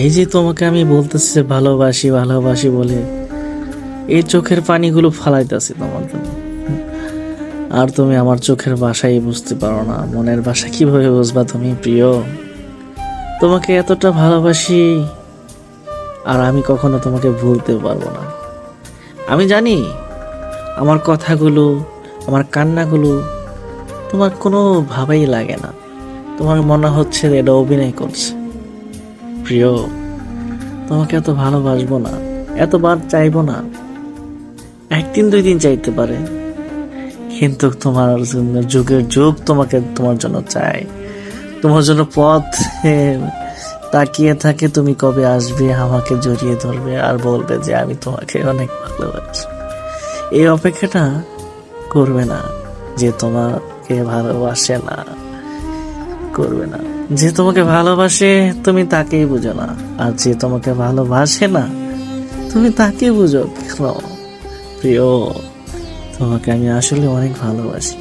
এই যে তোমাকে আমি বলতেছি যে ভালোবাসি ভালোবাসি বলে এই চোখের পানিগুলো ফালাইতেছি তোমার জন্য, আর তুমি আমার চোখের ভাষাই বুঝতে পারো না। মনের ভাষা কিভাবে বুঝবা তুমি প্রিয়? তোমাকে এতটা ভালোবাসি, আর আমি কখনো তোমাকে ভুলতে পারবো না। আমি জানি আমার কথাগুলো, আমার কান্নাগুলো তোমার কোনো ভাবেই লাগে না। তোমার মনে হচ্ছে যে এটা অভিনয় করছে। প্রিয়, তোমাকে এত ভালোবাসবো না, এতবার চাইবো না, একদিন দুই দিন চাইতে পারে, কিন্তু তোমার জন্য যুগের যুগ তোমাকে, তোমার জন্য চাই। তোমার জন্য পথ তাকিয়ে থাকে, তুমি কবে আসবে, আমাকে জড়িয়ে ধরবে আর বলবে যে আমি তোমাকে অনেক ভালোবাসি। এই অপেক্ষাটা করবে না। যে তোমাকে ভালোবাসে না, করবে না। যে তোমাকে ভালোবাসে তুমি তাকেই বুঝো না, আর যে তোমাকে ভালোবাসে না তুমি তাকে বুঝো কেন? প্রিয়, তোমাকে আমি আসলে অনেক ভালোবাসি।